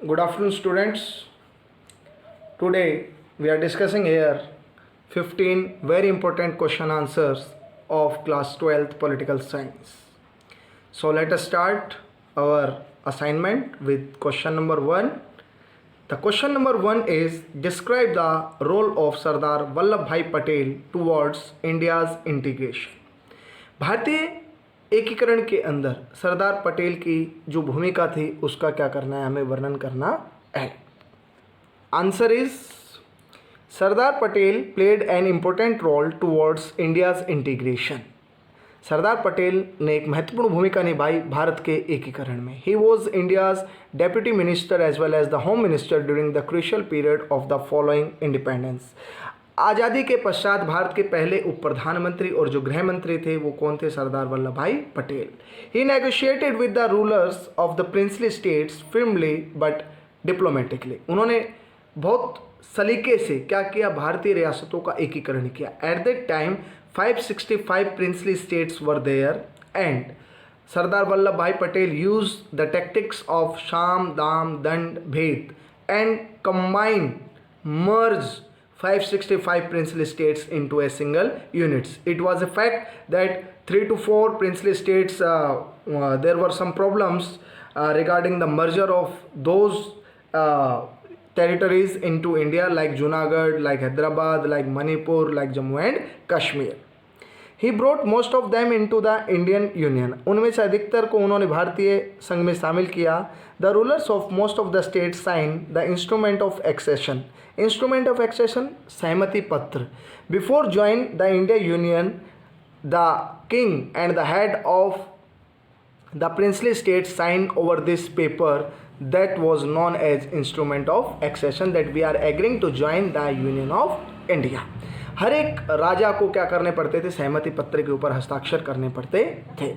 Good afternoon, students. Today we are discussing here 15 very important question answers of class 12th political science. So let us start our assignment with question number 1. The question number 1 is describe the role of Sardar Vallabhbhai Patel towards India's integration. भारतीय एकीकरण के अंदर सरदार पटेल की जो भूमिका थी उसका क्या करना है, हमें वर्णन करना है. Answer is Sardar Patel played an important role towards India's integration. Sardar Patel ने एक महत्वपूर्ण भूमिका निभाई भारत के एकीकरण में. He was India's deputy minister as well as the home minister during the crucial period of the following independence. आज़ादी के पश्चात भारत के पहले उप प्रधानमंत्री और जो गृह मंत्री थे वो कौन थे? Sardar Vallabhbhai Patel. He negotiated with the rulers of the princely states firmly but diplomatically. उन्होंने बहुत सलीके से क्या किया? भारतीय रियासतों का एकीकरण किया. At that time 565 princely states were there and Sardar Vallabhbhai Patel use the tactics of saam daam dand bhed and combine merge 565 princely states into a single units. It was a fact that 3 to 4 princely states there were some problems regarding the merger of those territories into India, like Junagadh, like Hyderabad, like Manipur, like Jammu and Kashmir. He brought most of them into the Indian Union. उनमें से अधिकतर को उन्होंने भारतीय संघ में शामिल किया. The rulers of most of the states signed the instrument of accession. Instrument of accession, सहमति पत्र. Before joining the India Union, the king and the head of the princely states signed over this paper that was known as instrument of accession, that we are agreeing to join the Union of India. हर एक राजा को क्या करने पड़ते थे? सहमति पत्र के ऊपर हस्ताक्षर करने पड़ते थे.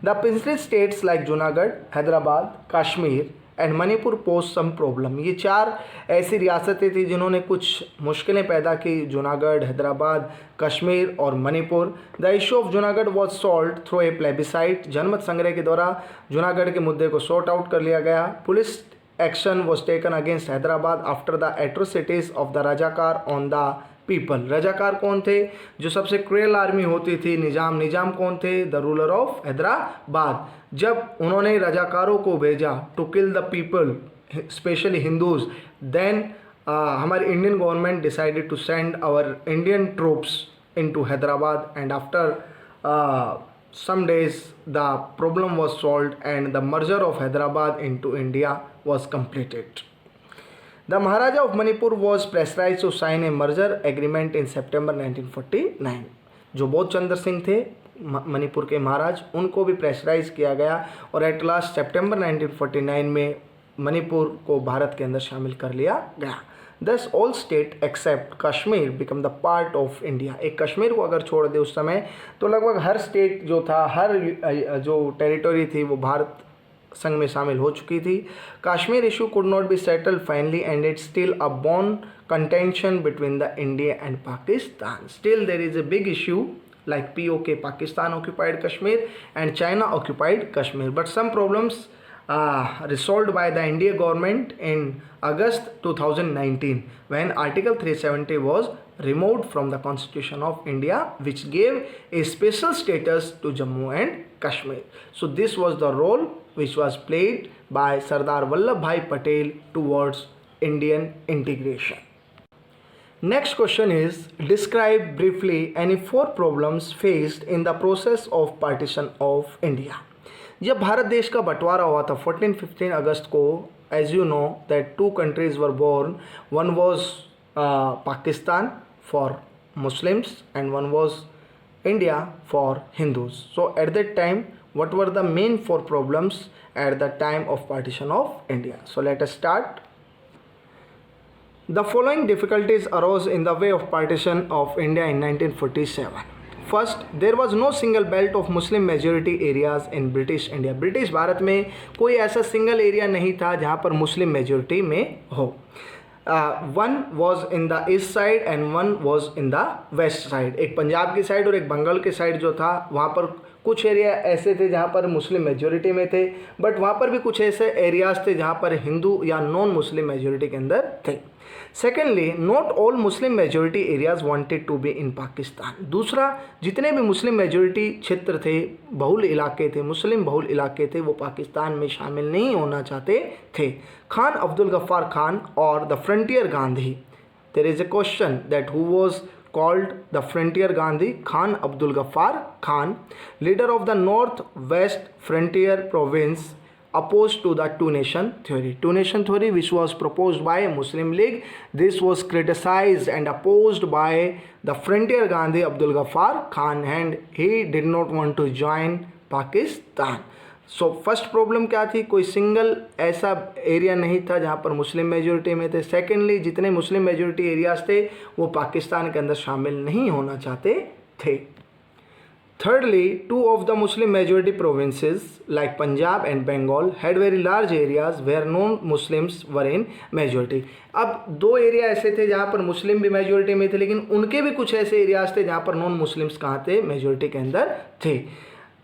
The princely states like Junagadh, Hyderabad, Kashmir and Manipur pose some problem. ये चार ऐसी रियासतें थी जिन्होंने कुछ मुश्किलें पैदा की. जूनागढ़, हैदराबाद, कश्मीर और Manipur. The issue of Junagadh was solve through a plebiscite. जनमत संग्रह के द्वारा जूनागढ़ के मुद्दे को सॉर्ट आउट कर लिया गया. Police action was taken against Hyderabad after the atrocities of the Razakar on the people. Razakar कौन थे? जो सबसे क्रूएल आर्मी होती थी. निजाम कौन थे? The ruler of Hyderabad. जब उन्होंने रजाकारों को भेजा to kill the people specially Hindus, then हमारी Indian government decided to send our Indian troops into Hyderabad and after some days the problem was solved and the merger of Hyderabad into India was completed. The Maharaja of Manipur was pressurized to sign a merger agreement in September 1949. जो बोध चंद्र सिंह थे मणिपुर के महाराज, उनको भी pressurise किया गया और at last सितंबर 1949 में मणिपुर को भारत के अंदर शामिल कर लिया गया. Thus all state except Kashmir become the part of India. एक कश्मीर को अगर छोड़ दे उस समय तो लगभग हर स्टेट जो था, हर जो टेरिटरी थी वो भारत संघ में शामिल हो चुकी थी. Kashmir issue could not be settled finally and it still a born contention between the India and Pakistan. Still there is a big issue like POK, Pakistan occupied Kashmir and China occupied Kashmir, but some problems resolved by the India government in August 2019 when Article 370 was removed from the Constitution of India, which gave a special status to Jammu and Kashmir. So this was the role which was played by Sardar Vallabhbhai Patel towards Indian integration. Next question is describe briefly any 4 problems faced in the process of partition of India. जब भारत देश का बंटवारा हुआ था 14-15 अगस्त को, as you know that 2 countries were born. One was Pakistan for Muslims and one was India for Hindus. So at that time what were the main 4 problems at the time of partition of India? So let us start. The following difficulties arose in the way of partition of India in 1947. First, there was no single belt of Muslim majority areas in British India. British Bharat में कोई ऐसा single area नहीं था जहाँ पर Muslim majority में हो. One was in the east side and one was in the west side. एक पंजाब की साइड और एक बंगाल की साइड जो था वहाँ पर कुछ एरिया ऐसे थे जहाँ पर मुस्लिम मेजोरिटी में थे, बट वहाँ पर भी कुछ ऐसे एरियाज थे जहाँ पर हिंदू या नॉन मुस्लिम मेजोरिटी के अंदर थे। Secondly, not all Muslim majority areas wanted to be in Pakistan. दूसरा, जितने भी मुस्लिम मेजोरिटी क्षेत्र थे, बहुल इलाके थे, मुस्लिम बहुल इलाके थे, वो पाकिस्तान में शामिल नहीं होना चाहते थे। खान अब्दुल गफ्फार खान और the frontier Gandhi, there is a question that who was called the frontier Gandhi? Khan Abdul Ghaffar Khan, leader of the north west frontier province, opposed to the two nation theory. Two nation theory which was proposed by Muslim League, this was criticized and opposed by the frontier Gandhi Abdul Ghaffar Khan, and he did not want to join Pakistan. So first problem क्या थी, कोई single ऐसा area नहीं था जहाँ पर Muslim majority में थे। सेकेंडली, जितने मुस्लिम मेजोरिटी एरियाज थे वो पाकिस्तान के अंदर शामिल नहीं होना चाहते थे। Thirdly, two of the Muslim majority provinces like Punjab and Bengal had very large areas where non Muslims were in majority. अब दो एरिया ऐसे थे जहाँ पर मुस्लिम भी मेजोरिटी में थे, लेकिन उनके भी कुछ ऐसे एरियाज थे जहाँ पर नॉन मुस्लिम्स कहाँ थे, मेजोरिटी के अंदर थे।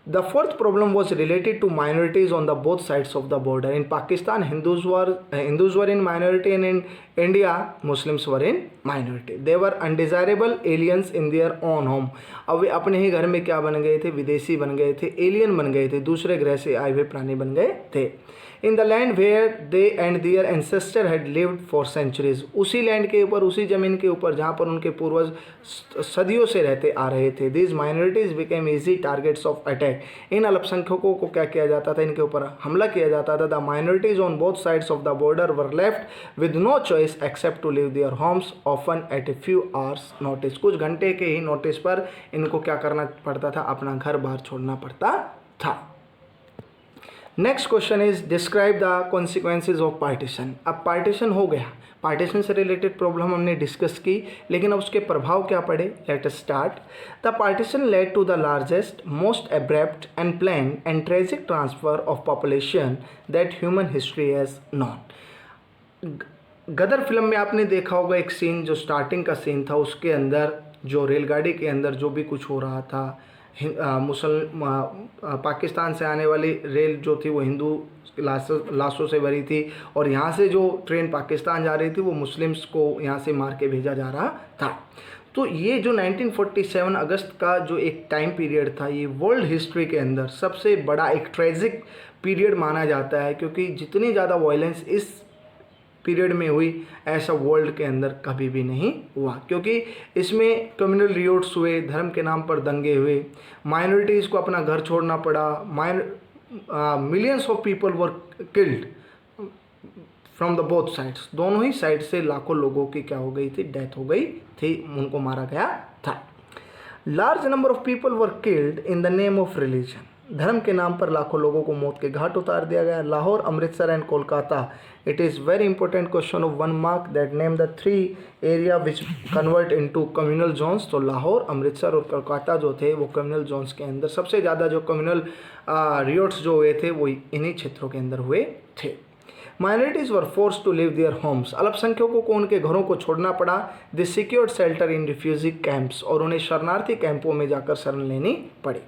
The fourth problem was related to minorities on the both sides of the border. In Pakistan, Hindus were in minority, and in India, Muslims were in minority. They were undesirable aliens in their own home. अब वे अपने ही घर में क्या बन गए थे, विदेशी बन गए थे, एलियन बन गए थे, दूसरे ग्रह से आए हुए प्राणी बन गए थे। In the land where they and their ancestor had lived for centuries, उसी लैंड के ऊपर, उसी ज़मीन के ऊपर जहाँ पर उनके पूर्वज सदियों से रहते आ रहे थे। These minorities became easy targets of attack, इन अल्पसंख्यकों को क्या किया जाता था, इनके ऊपर हमला किया जाता था। The minorities on both sides of the border were left with no choice except to leave their homes often at a few hours notice, कुछ घंटे के ही नोटिस पर इनको क्या करना पड़ता था, अपना घर बाहर छोड़ना पड़ता था। Next question is describe the consequences of partition. अब पार्टीशन हो गया, पार्टीशन से रिलेटेड प्रॉब्लम हमने डिस्कस की, लेकिन अब उसके प्रभाव क्या पड़े, let us start. The partition led to the largest, most abrupt and plan and tragic transfer of population that human history has known. Gadar film में आपने देखा होगा एक सीन, जो स्टार्टिंग का सीन था, उसके अंदर जो रेलगाड़ी के अंदर जो भी कुछ हो रहा था, पाकिस्तान से आने वाली रेल जो थी वो हिंदू लाशों से भरी थी, और यहाँ से जो ट्रेन पाकिस्तान जा रही थी वो मुस्लिम्स को यहाँ से मार के भेजा जा रहा था। तो ये जो 1947 अगस्त का जो एक टाइम पीरियड था, ये वर्ल्ड हिस्ट्री के अंदर सबसे बड़ा एक ट्रेजिक पीरियड माना जाता है, क्योंकि जितनी ज़्यादा वायलेंस इस पीरियड में हुई ऐसा वर्ल्ड के अंदर कभी भी नहीं हुआ, क्योंकि इसमें कम्युनल रिवोल्ट्स हुए, धर्म के नाम पर दंगे हुए, माइनॉरिटीज़ को अपना घर छोड़ना पड़ा, millions of people were killed from the both sides, दोनों ही साइड से लाखों लोगों की क्या हो गई थी, डेथ हो गई थी, उनको मारा गया था। Large number of people were killed in the name of religion, धर्म के नाम पर लाखों लोगों को मौत के घाट उतार दिया गया। Lahore, Amritsar and Kolkata, it is very important question of 1 mark that name the 3 area which convert into communal zones. तो लाहौर, अमृतसर और कोलकाता जो थे वो कम्युनल जोन्स के अंदर, सबसे ज़्यादा जो कम्युनल रिवोल्ट्स जो हुए थे वो इन्हीं क्षेत्रों के अंदर हुए थे। Minorities were force to leave their homes, अल्पसंख्यकों को उनके घरों को छोड़ना पड़ा। They secured shelter in refugee camps, और उन्हें शरणार्थी कैंपों में जाकर शरण लेनी पड़ी।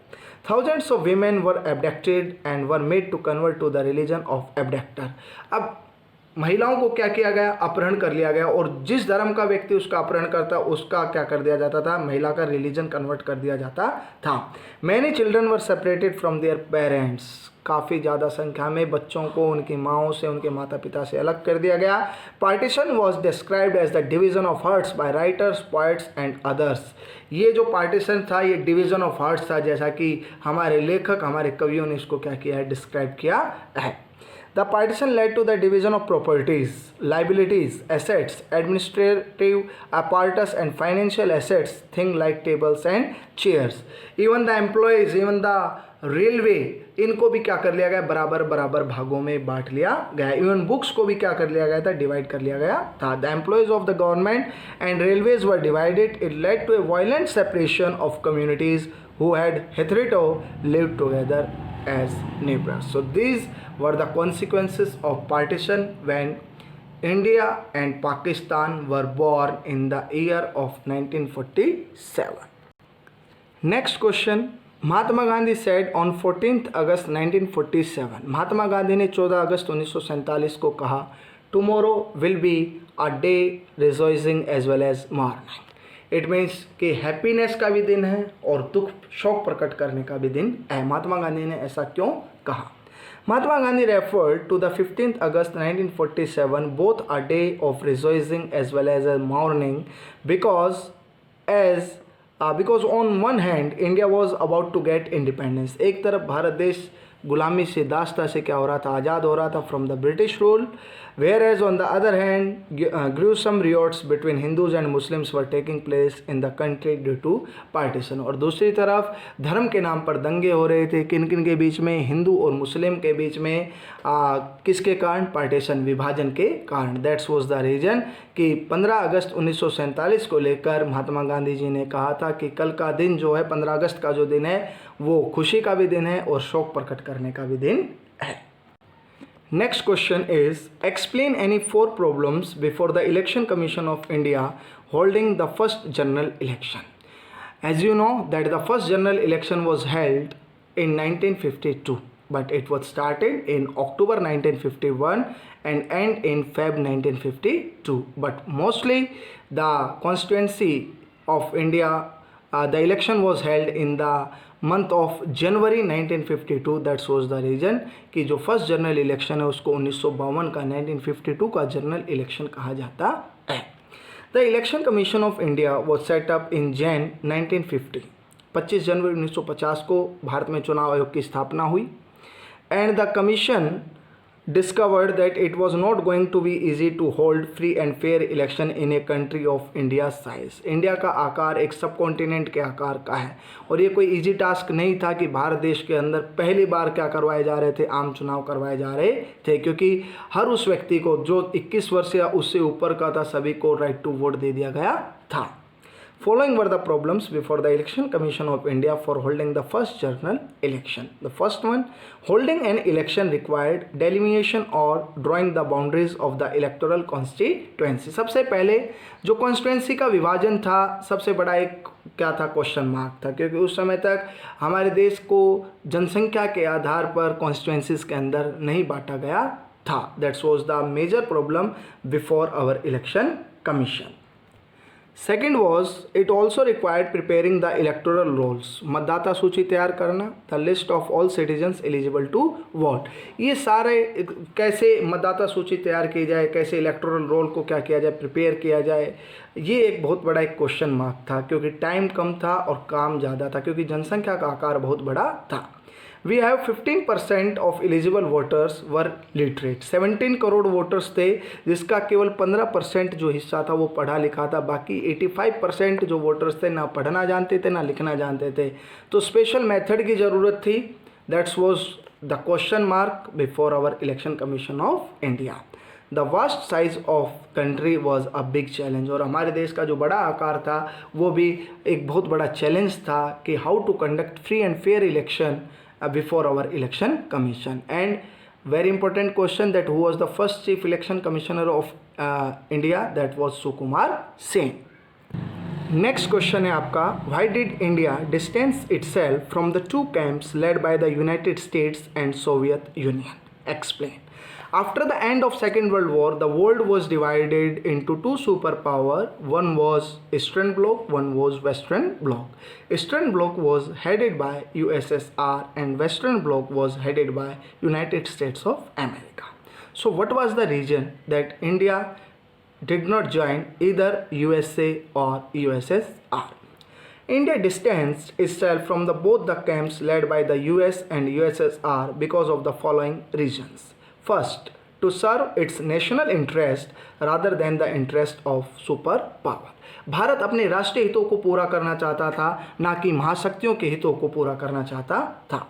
Thousands of women were abducted and were made to convert to the religion of abductor. अब महिलाओं को क्या किया गया, अपहरण कर लिया गया, और जिस धर्म का व्यक्ति उसका अपहरण करता उसका क्या कर दिया जाता था, महिला का रिलीजन कन्वर्ट कर दिया जाता था। Many children were separated from their parents, काफ़ी ज़्यादा संख्या में बच्चों को उनकी माँओं से, उनके माता पिता से अलग कर दिया गया। Partition was described as the division of hearts by writers, poets and others. ये जो पार्टीशन था ये डिवीज़न ऑफ हार्ट्स था, जैसा कि हमारे लेखक, हमारे कवियों ने इसको क्या किया है, डिस्क्राइब किया है। The partition led to the division of properties, liabilities, assets, administrative apparatus and financial assets, things like tables and chairs. Even the employees, even the railway, इनको भी क्या कर लिया गया, बराबर बराबर भागों में बांट लिया गया। इवन बुक्स को भी क्या कर लिया गया था, डिवाइड कर लिया गया था। The employees of the government and railways were divided. It led to a violent separation of communities who had hitherto lived together as neighbors. So these were the consequences of partition when India and Pakistan were born in the year of 1947. Next question, Mahatma Gandhi said on 14 अगस्त 1947, महात्मा गांधी ने 14 अगस्त 1947 को कहा, tomorrow will be a day rejoicing as well as mourning. It means कि happiness का भी दिन है और दुख शोक प्रकट करने का भी दिन है। महात्मा गांधी ने ऐसा क्यों कहा? Mahatma Gandhi referred to the 15th August 1947 both a day of rejoicing as well as a mourning because on one hand India was about to get independence। एक तरफ भारत देश गुलामी से दास्ता से क्या हो रहा था, आज़ाद हो रहा था from the British rule, whereas on the other hand gruesome riots between Hindus and Muslims were taking place in the country due to partition। और दूसरी तरफ धर्म के नाम पर दंगे हो रहे थे, किन किन के बीच में? हिंदू और मुस्लिम के बीच में। किसके कारण? पार्टीशन, विभाजन के कारण। दैट्स वाज द रीजन कि 15 अगस्त 1947 को लेकर महात्मा गांधी जी ने कहा था कि कल का दिन जो है, 15 अगस्त का जो दिन है, वो खुशी का भी दिन है और शोक प्रकट करने का भी दिन है। Next question is explain any 4 problems before the election commission of India holding the first general election. As you know that the first general election was held in 1952, but it was started in October 1951 and end in Feb 1952. But mostly the constituency of India, the election was held in the month of January 1952। that was the reason कि जो first general election है उसको 1952 का 1952 का general election कहा जाता है। The election commission of India was set up in Jan 1950। 25 जनवरी 1950 को भारत में चुनाव आयोग की स्थापना हुई। And the commission discovered that it was not going to be easy to hold free and fair election in a country of India size. India का आकार एक सब कॉन्टिनेंट के आकार का है और ये कोई इजी टास्क नहीं था कि भारत देश के अंदर पहली बार क्या करवाए जा रहे थे, आम चुनाव करवाए जा रहे थे, क्योंकि हर उस व्यक्ति को जो 21 वर्ष या उससे ऊपर का था सभी को राइट टू वोट दे दिया गया था। Following were the problems before the Election Commission of India for holding the first general election. The first one, holding an election required delineation or drawing the boundaries of the electoral constituency। सबसे पहले जो constituency का विभाजन था, सबसे बड़ा एक क्या था? क्वेश्चन मार्क था, क्योंकि उस समय तक हमारे देश को जनसंख्या के आधार पर कॉन्स्टिट्यूंसीज के अंदर नहीं बांटा गया था। That was the major problem before our election commission। Second was it also required preparing the electoral rolls, मतदाता सूची तैयार करना, the list of all citizens eligible to vote. ये सारे कैसे मतदाता सूची तैयार की जाए, कैसे इलेक्टोरल रोल को क्या किया जाए, प्रिपेयर किया जाए, ये एक बहुत बड़ा एक क्वेश्चन मार्क था, क्योंकि टाइम कम था और काम ज़्यादा था, क्योंकि जनसंख्या का आकार बहुत बड़ा था। We have 15% of eligible voters were literate. 17 crore voters थे, जिसका केवल 15% जो हिस्सा था वो पढ़ा लिखा था। बाकी 85% जो वोटर्स थे ना पढ़ना जानते थे ना लिखना जानते थे। तो स्पेशल मेथड की ज़रूरत थी। That's was the question mark before our election commission of India. The vast size of country was a big challenge. और हमारे देश का जो बड़ा आकार था वो भी एक बहुत बड़ा चैलेंज था कि how to conduct free and fair election before our election commission। and very important question, that who was the first chief election commissioner of India? that was Sukumar Sen। next question है आपका, why did India distance itself from the two camps led by the United States and Soviet Union? explain। After the end of Second World War, the world was divided into two superpowers. One was Eastern Bloc, one was Western Bloc। Eastern Bloc was headed by USSR and Western Bloc was headed by United States of America। So what was the reason that India did not join either USA or USSR? India distanced itself from both the camps led by the US and USSR because of the following reasons। First, to serve its national interest rather than the interest of superpower। Bharat अपने राष्ट्रीय हितों को पूरा करना चाहता था, ना कि महाशक्तियों के हितों को पूरा करना चाहता था।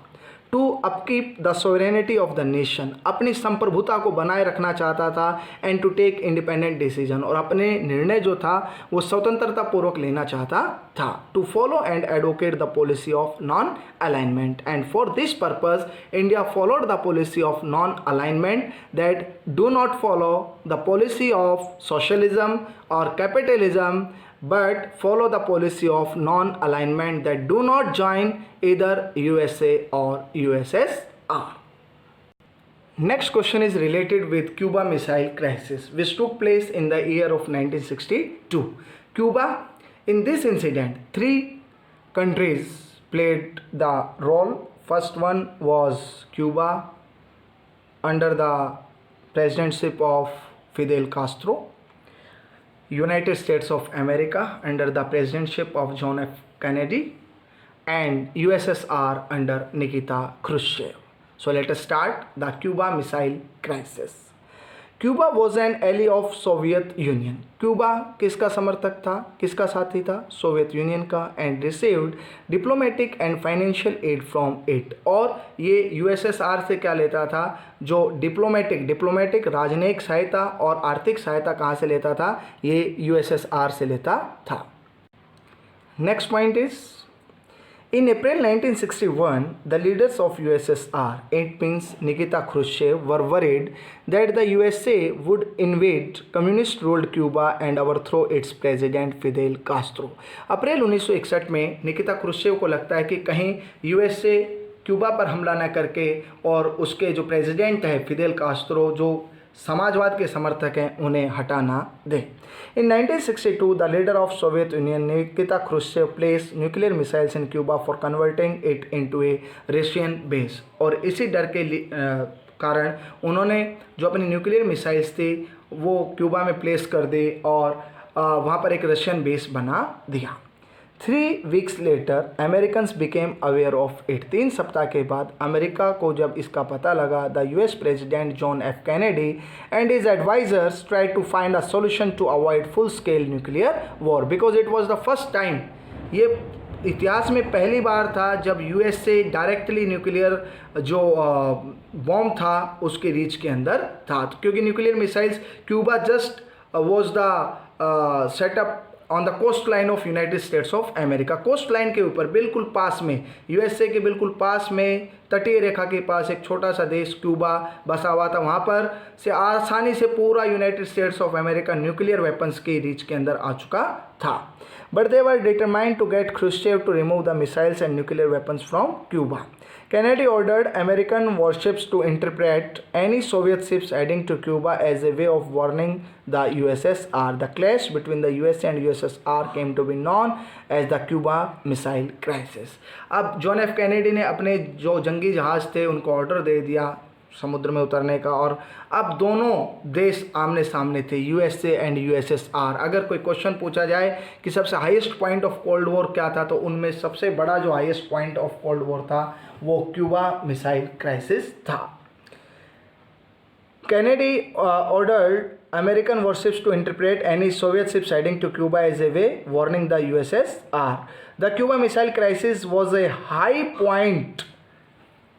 To upkeep the sovereignty of the nation, अपनी संप्रभुता को बनाए रखना चाहता था। And to take independent decision, और अपने निर्णय जो था वो स्वतंत्रता पूर्वक लेना चाहता था। To follow and advocate the policy of non alignment, and for this purpose India followed the policy of non alignment that do not follow the policy of socialism और capitalism but follow the policy of non-alignment that do not join either USA or USSR. Next question is related with Cuba missile crisis, which took place in the year of 1962. Cuba, in this incident, 3 countries played the role. First one was Cuba under the presidentship of Fidel Castro, United States of America under the presidentship of John F. Kennedy, and USSR under Nikita Khrushchev. So let us start the Cuba missile crisis. Cuba was an ally of Soviet Union. Cuba किसका समर्थक था, किसका साथी था? Soviet union का, and received diplomatic and financial aid from it. और ये USSR से क्या लेता था? जो डिप्लोमेटिक राजनयिक सहायता और आर्थिक सहायता कहाँ से लेता था? ये यूएसएसआर से लेता था. Next point is, in April 1961, the leaders of USSR, it means Nikita Khrushchev, were worried that the USA would invade communist-ruled Cuba and overthrow its president Fidel Castro. अप्रैल 1961 में निकिता क्रुश्चेव को लगता है कि कहीं यूएसए क्यूबा पर हमला न करके और उसके जो प्रेसिडेंट है फिदेल कास्ट्रो, जो समाजवाद के समर्थक हैं, उन्हें हटाना दे. In 1962, the leader of Soviet Union, Nikita Khrushchev, placed nuclear missiles in Cuba for converting it into a Russian base. और इसी डर के कारण उन्होंने जो अपनी न्यूक्लियर मिसाइल्स थी वो क्यूबा में प्लेस कर दी और वहाँ पर एक रशियन बेस बना दिया. 3 weeks later, Americans became aware of it. 3 सप्ताह के बाद अमेरिका को जब इसका पता लगा, the US President John F. Kennedy and his advisors tried to find a solution to avoid full-scale nuclear war because it was the first time. ये इतिहास में पहली बार था जब यूएसए डायरेक्टली न्यूक्लियर जो बॉम्ब था उसके रीच के अंदर था, क्योंकि nuclear missiles Cuba just was the setup on the coast line of United States of America. Coast line के ऊपर बिल्कुल पास में, यूएसए के बिल्कुल पास में, तटीय रेखा के पास एक छोटा सा देश क्यूबा बसा हुआ था. वहाँ पर से आसानी से पूरा United States of America nuclear weapons के रीच के अंदर आ चुका था. But they were determined to get Khrushchev to remove the missiles and nuclear weapons from Cuba. Kennedy ordered American warships to interpret any Soviet ships heading to Cuba as a way of warning the USSR. The clash between the USA and USSR came to be known as the Cuba Missile Crisis. अब John F Kennedy ने अपने जो जंगी जहाज़ थे उनको order दे दिया समुद्र में उतरने का, और अब दोनों देश आमने सामने थे, यूएसए एंड यूएसएसआर. अगर कोई क्वेश्चन पूछा जाए कि सबसे highest point of cold war क्या था, तो उनमें सबसे बड़ा जो highest point of cold war था वो क्यूबा मिसाइल क्राइसिस था. Kennedy ordered American warships to interpret any Soviet ships heading to Cuba as a way warning the USSR. The Cuba Missile Crisis was a high point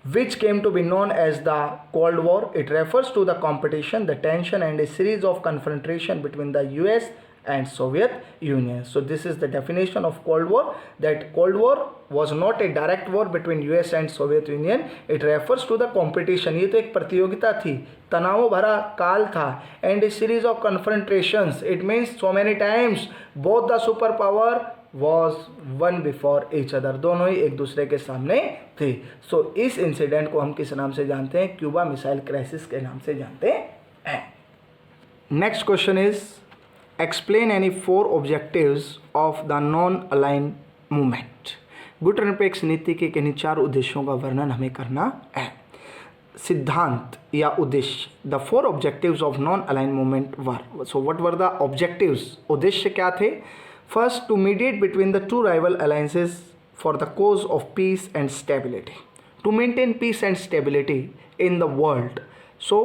which came to be known as the Cold War. It refers to the competition, the tension, and a series of confrontation between the US and Soviet Union. So this is the definition of Cold War, that Cold War was not a direct war between US and Soviet Union. It refers to the competition. ये तो एक प्रतियोगिता थी, तनाव भरा काल था, and a series of confrontations. It means so many times both the superpower was one before each other. दोनों ही एक दूसरे के सामने थे. So इस इंसिडेंट को हम किस नाम से जानते हैं? क्यूबा मिसाइल क्राइसिस के नाम से जानते हैं. Next question is, explain any 4 objectives of the non-aligned movement. गुट निरपेक्ष नीति के किन्हीं 4 उद्देश्यों का वर्णन हमें करना है. सिद्धांत या उद्देश्य. The 4 objectives of non-aligned movement were. So what were the objectives? उद्देश्य क्या थे? First, to mediate between the 2 rival alliances for the cause of peace and stability. To maintain peace and stability in the world. So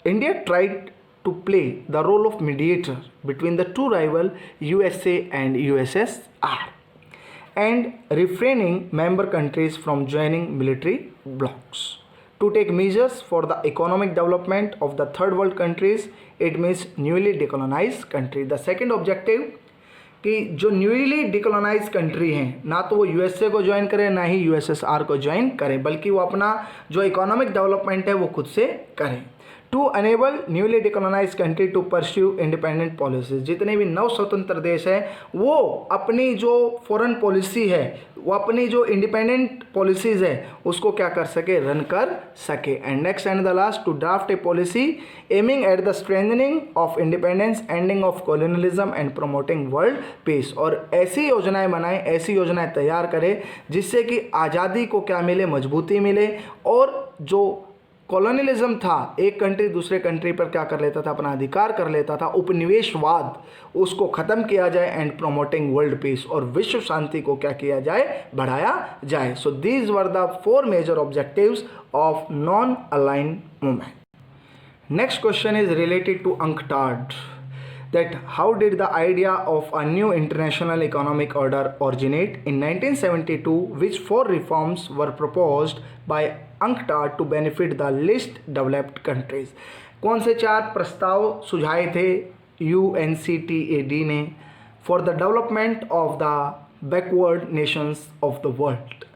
India tried to play the role of mediator between the 2 rival USA and USSR, and refraining member countries from joining military blocs. To take measures for the economic development of the third world countries, it means newly decolonized country. The second objective कि जो newly decolonise country हैं, ना तो वो USA को join करे ना ही USSR को ज्वाइन करे, बल्कि वो अपना जो इकोनॉमिक डेवलपमेंट है वो खुद से करें. To enable newly decolonise country to pursue independent policies. जितने भी नव स्वतंत्र देश हैं वो अपनी जो फॉरेन पॉलिसी है, वो अपनी जो इंडिपेंडेंट पॉलिसीज़ है उसको क्या कर सके, रन कर सके। And next and the last, to draft a policy aiming at the strengthening of independence, ending of colonialism and promoting world peace. और ऐसी योजनाएं बनाएं, ऐसी योजनाएं तैयार करें जिससे कि आज़ादी को क्या मिले, मजबूती मिले, और जो कॉलोनियलिज्म था, एक कंट्री दूसरे कंट्री पर क्या कर लेता था, अपना अधिकार कर लेता था, उपनिवेशवाद, उसको ख़त्म किया जाए। एंड प्रोमोटिंग वर्ल्ड पीस, और विश्व शांति को क्या किया जाए, बढ़ाया जाए। So these were the 4 major objectives of non aligned movement. Next question is related to UNCTAD, that how did the idea of a new international economic order originate? In 1972, which 4 reforms were proposed by UNCTAD to benefit the least developed countries? कौन से 4 प्रस्ताव सुझाए थे UNCTAD ने for the development of the backward nations of the world?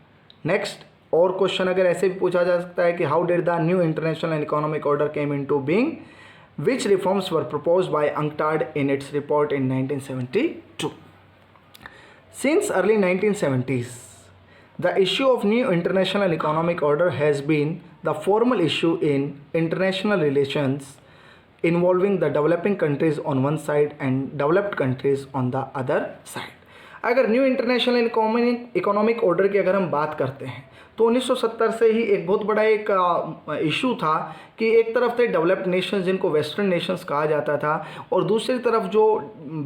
Next, और question अगर ऐसे भी पूछा जा सकता है कि how did the new international economic order came into being, which reforms were proposed by UNCTAD in its report in 1972. Since early 1970s, the issue of new international economic order has been the formal issue in international relations involving the developing countries on one side and developed countries on the other side. अगर new international economic order की अगर हम बात करते हैं तो 1970 से ही एक बहुत बड़ा एक इशू था कि एक तरफ थे डेवलप्ड नेशंस जिनको वेस्टर्न नेशंस कहा जाता था, और दूसरी तरफ जो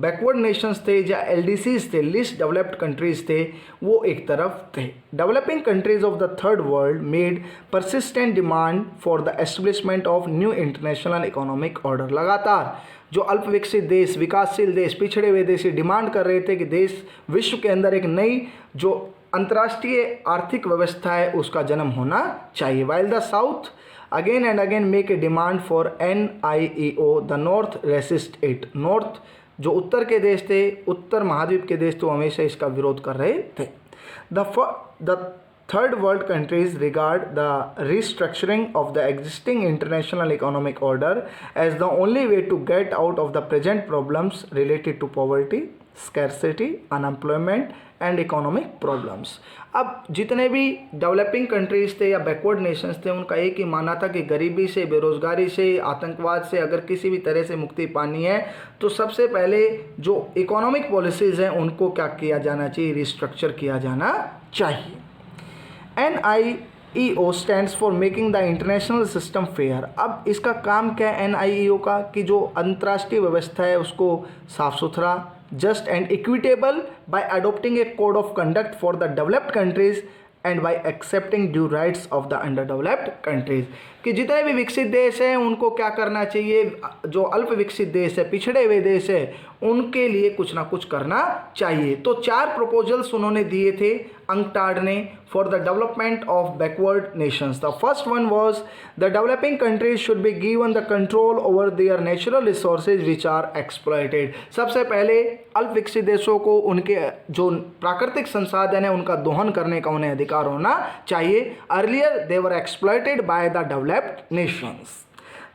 बैकवर्ड नेशंस थे या LDCs थे, लीस्ट डेवलप्ड कंट्रीज थे, वो एक तरफ थे। Developing countries of the third world made persistent demand for the establishment of new international economic order. लगातार जो अल्प विकसित देश, विकासशील देश, पिछड़े हुए देश डिमांड कर रहे थे कि देश विश्व के अंदर एक नई जो अंतर्राष्ट्रीय आर्थिक व्यवस्था है उसका जन्म होना चाहिए। While the south again and again make a demand for NIEO, the north resist it. North जो उत्तर के देश थे, उत्तर महाद्वीप के देश, तो हमेशा इसका विरोध कर रहे थे। The third world countries regard the restructuring of the existing international economic order as the only way to get out of the present problems related to poverty, scarcity, unemployment and economic problems. अब जितने भी developing countries थे या backward Nations थे उनका एक ही मानना था कि गरीबी से, बेरोज़गारी से, आतंकवाद से अगर किसी भी तरह से मुक्ति पानी है तो सबसे पहले जो इकोनॉमिक पॉलिसीज़ हैं उनको क्या किया जाना चाहिए, रिस्ट्रक्चर किया जाना चाहिए। NIEO stands for making the international system fair. अब इसका काम क्या है NIEO का, कि जो अंतर्राष्ट्रीय व्यवस्था है उसको साफ सुथरा, just and equitable by adopting a code of conduct for the developed countries and by accepting due rights of the under developed countries. कि जितने भी विकसित देश हैं उनको क्या करना चाहिए, जो अल्प विकसित देश है, पिछड़े हुए देश है, उनके लिए कुछ ना कुछ करना चाहिए। तो 4 प्रपोजल्स उन्होंने दिए थे UNCTAD ने for the development of backward nations. The first one was the developing countries should be given the control over their natural resources which are exploited. सबसे पहले अल्प विकसित देशों को उनके जो प्राकृतिक संसाधन है उनका दोहन करने का उन्हें अधिकार होना चाहिए। Earlier they were exploited by the developed Nations.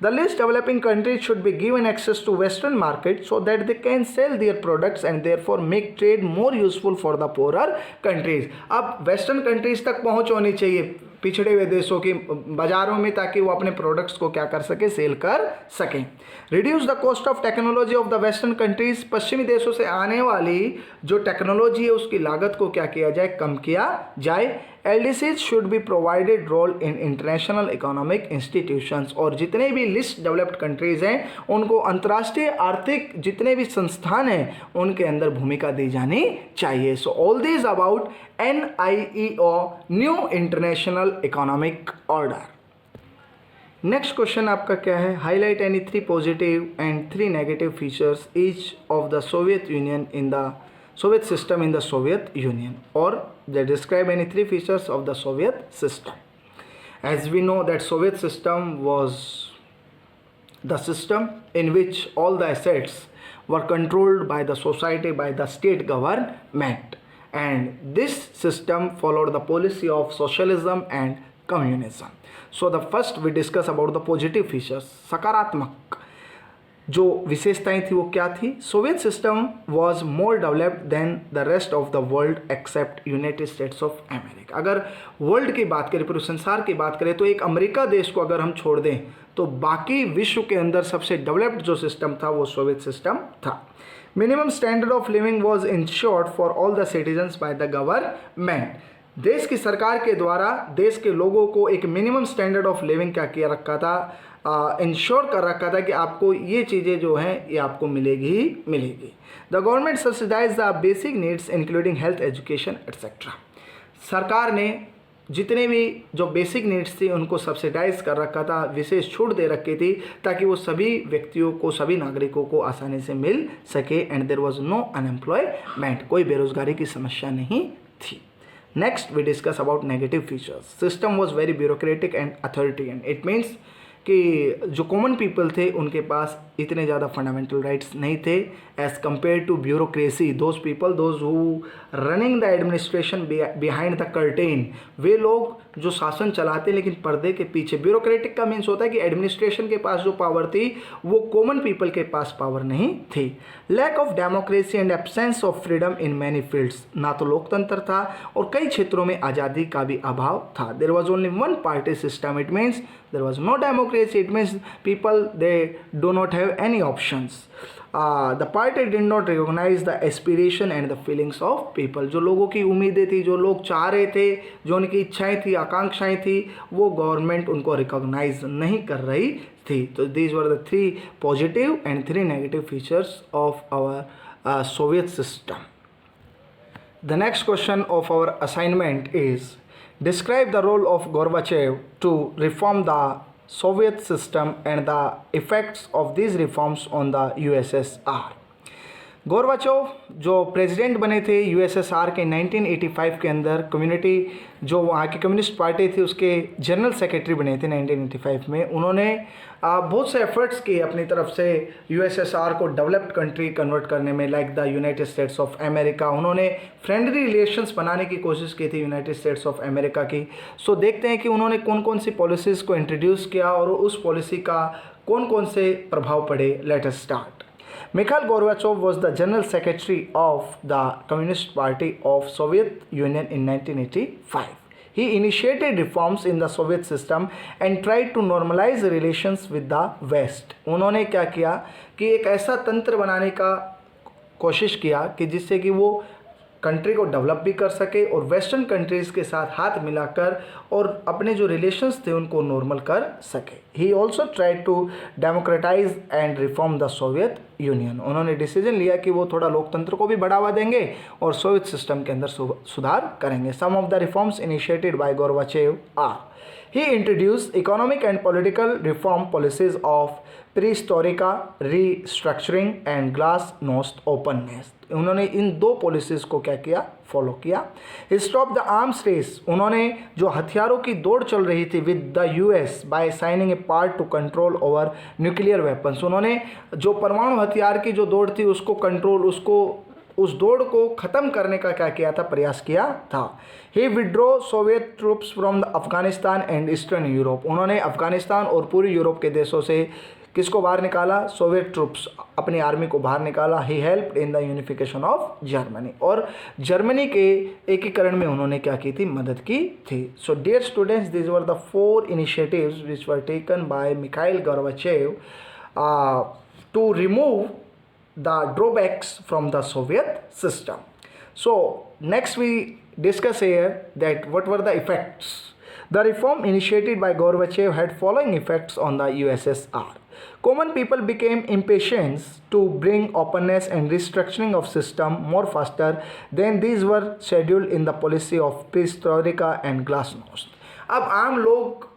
The least developing countries should be given access to Western markets so that they can sell their products and therefore make trade more useful for the poorer countries. अब Western countries तक पहुंच होनी चाहिए पिछड़े हुए देशों की बाज़ारों में, ताकि वो अपने प्रोडक्ट्स को क्या कर सके, सेल कर सकें। Reduce the cost of technology of the western countries. पश्चिमी देशों से आने वाली जो टेक्नोलॉजी है उसकी लागत को क्या किया जाए, कम किया जाए। LDCs should be provided role in international economic institutions. और जितने भी लिस्ट डेवलप्ड कंट्रीज़ हैं उनको अंतर्राष्ट्रीय आर्थिक जितने भी संस्थान हैं उनके अंदर भूमिका दी जानी चाहिए। So all these about NIEO, new international economic order. Next question आपका क्या है, highlight any 3 positive and 3 negative features each of the Soviet union in the Soviet system in the Soviet Union, or they describe any 3 features of the Soviet system. As we know that Soviet system was the system in which all the assets were controlled by the society, by the state government, and this system followed the policy of socialism and communism. So the first we discuss about the positive features. सकारात्मक जो विशेषताएं थी वो क्या थी? Soviet system was more developed than the rest of the world except United States of America. अगर world की बात करें, पूरे संसार की बात करें, तो एक अमेरिका देश को अगर हम छोड़ दें तो बाकी विश्व के अंदर सबसे डेवलप्ड जो सिस्टम था वो सोवियत सिस्टम था. Minimum standard of living was insured for all the citizens by the government. देश की सरकार के द्वारा देश के लोगों को एक मिनिमम स्टैंडर्ड ऑफ लिविंग क्या किया रखा था, इंश्योर कर रखा था कि आपको ये चीज़ें जो हैं ये आपको मिलेगी ही मिलेगी. The government subsidize the basic needs including health, education etcetera. सरकार ने जितने भी जो बेसिक नीड्स थी उनको सब्सिडाइज कर रखा था, विशेष छूट दे रखी थी ताकि वो सभी व्यक्तियों को, सभी नागरिकों को आसानी से मिल सके. And there was no unemployment, कोई बेरोजगारी की समस्या नहीं थी. Next we discuss about negative features. System was very bureaucratic and authoritarian. It means कि जो कॉमन पीपल थे उनके पास इतने ज़्यादा फंडामेंटल राइट्स नहीं थे as compare to bureaucracy. Those people those who running the administration behind the curtain, वे लोग जो शासन चलाते हैं लेकिन पर्दे के पीछे. ब्यूरोक्रेटिक का मीन्स होता है कि एडमिनिस्ट्रेशन के पास जो पावर थी वो कॉमन पीपल के पास पावर नहीं थी. Lack of democracy and absence of freedom in many fields. ना तो लोकतंत्र था और कई क्षेत्रों में आज़ादी का भी अभाव था. There was only one party system. It means there was no democracy. It means people, they do not have any options. The party did not recognize the aspiration and the feelings of people. जो लोगों की उम्मीदें थी, जो लोग चाह रहे थे, जो उनकी इच्छाएं थी, आकांक्षाएं थी, वो गवर्नमेंट उनको रिकॉग्नाइज नहीं कर रही थी. तो these were the 3 positive and 3 negative features of our Soviet system. The next question of our assignment is, describe the role of Gorbachev to reform the Soviet system and the effects of these reforms on the USSR. गोरबाचोव जो president बने थे USSR के 1985 के अंदर, community जो वहाँ की communist party थी उसके जनरल सेक्रेटरी बने थे 1985 में. उन्होंने बहुत से एफर्ट्स किए अपनी तरफ से यूएसएसआर को डेवलप्ड कंट्री कन्वर्ट करने में, like the United States of America. उन्होंने फ्रेंडली रिलेशंस बनाने की कोशिश की थी यूनाइटेड स्टेट्स ऑफ अमेरिका की. सो देखते हैं कि उन्होंने कौन कौन सी पॉलिसीज़ को इंट्रोड्यूस किया और उस पॉलिसी का कौन कौन से प्रभाव पड़े. Let us start. Mikhail Gorbachev was the General Secretary of the Communist Party of Soviet Union in 1985. He initiated reforms in the Soviet system and tried to normalize relations with the West. उन्होंने क्या किया कि एक ऐसा तंत्र बनाने का कोशिश किया कि जिससे कि वो कंट्री को डेवलप भी कर सके और वेस्टर्न कंट्रीज़ के साथ हाथ मिलाकर और अपने जो रिलेशंस थे उनको नॉर्मल कर सके. He also tried to democratize and reform the Soviet Union. उन्होंने डिसीजन लिया कि वो थोड़ा लोकतंत्र को भी बढ़ावा देंगे और सोवियत सिस्टम के अंदर सुधार करेंगे. Some of the reforms initiated by Gorbachev are: he introduced economic and political reform policies of perestroika, restructuring and glasnost openness. उन्होंने इन 2 पॉलिसीज़ को क्या किया, फॉलो किया. Stop the arms race. उन्होंने जो हथियारों की दौड़ चल रही थी with the US by signing a part to control over nuclear weapons. उन्होंने जो परमाणु हथियार की जो दौड़ थी उसको कंट्रोल, उस दौड़ को ख़त्म करने का क्या किया था, प्रयास किया था. He withdraw Soviet troops from the Afghanistan and eastern Europe. उन्होंने अफगानिस्तान और पूरी यूरोप के देशों से किसको बाहर निकाला, सोवियत ट्रूप्स, अपनी आर्मी को बाहर निकाला. He helped in the unification of Germany. और जर्मनी के एकीकरण में उन्होंने क्या की थी, मदद की थी. So dear students, this were the 4 initiatives which were taken by Mikhail Gorbachev to remove the drawbacks from the Soviet system. So next we discuss here that what were the effects. The reform initiated by Gorbachev had following effects on the USSR. Common people became impatient to bring openness and restructuring of system more faster than these were scheduled in the policy of perestroika and glasnost. अब आम लोग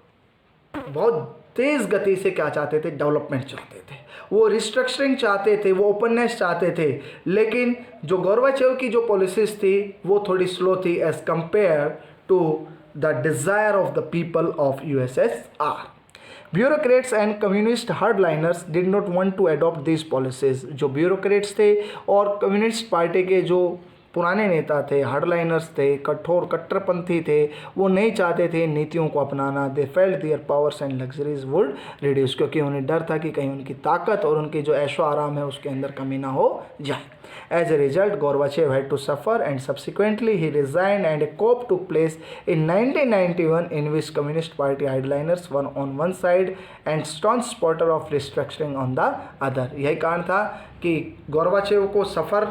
बहुत तेज़ गति से क्या चाहते थे, डेवलपमेंट चाहते थे, वो रिस्ट्रक्चरिंग चाहते थे, वो ओपननेस चाहते थे. लेकिन जो गोर्बाचेव की जो पॉलिसीज़ थी वो थोड़ी स्लो थी as compare to the desire of the people of USSR. Bureaucrats and communist hardliners did not want to adopt this policies. जो ब्यूरोक्रेट्स थे और कम्युनिस्ट पार्टी के जो पुराने नेता थे, हार्डलाइनर्स थे, कठोर कट्टरपंथी थे, वो नहीं चाहते थे इन नीतियों को अपनाना। They felt there powers and luxuries would reduce, क्योंकि उन्हें डर था कि कहीं उनकी ताकत और उनकी जो ऐशो आराम है उसके अंदर कमी ना हो जाए। As a result, Gorbachev had to suffer, and subsequently he resigned, and a coup took place in 1991 in which Communist Party hardliners were on one side and staunch supporter of restructuring on the other. यही कारण था कि Gorbachev को सफ़र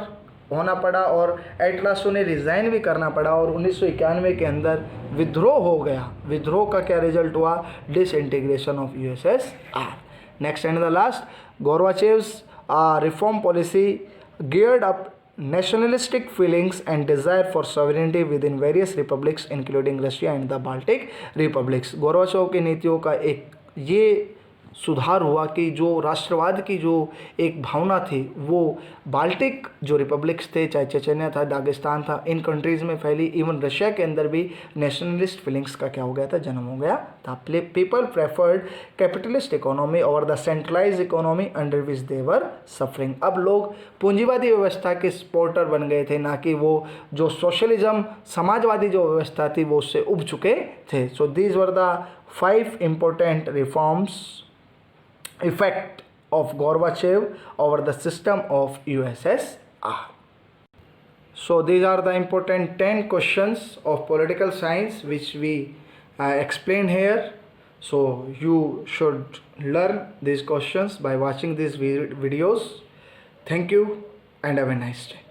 होना पड़ा और at last उन्हें resign भी करना पड़ा और 1991 के अंदर विद्रोह हो गया। विद्रोह का क्या रिजल्ट हुआ? Disintegration of USSR. Next and the last, Gorbachev's reform policy geared up nationalistic feelings and desire for sovereignty within various republics including Russia and the Baltic republics. गोरबाचोव की नीतियों का एक ये सुधार हुआ कि जो राष्ट्रवाद की जो एक भावना थी वो बाल्टिक जो रिपब्लिक्स थे, चाहे चेचन्या था, दागिस्तान था, इन कंट्रीज़ में फैली। इवन रशिया के अंदर भी नेशनलिस्ट फीलिंग्स का क्या हो गया था? जन्म हो गया था। पीपल प्रेफर्ड कैपिटलिस्ट इकोनॉमी और the centralize economy under which they were suffering. अब लोग पूंजीवादी व्यवस्था के सपोर्टर बन गए थे, ना कि वो जो सोशलिज्म समाजवादी जो व्यवस्था थी वो उससे उब चुके थे। सो these were the 5 important reforms effect of Gorbachev over the system of USSR. So these are the important 10 questions of political science which we explained here. So you should learn these questions by watching these videos. Thank you and have a nice day.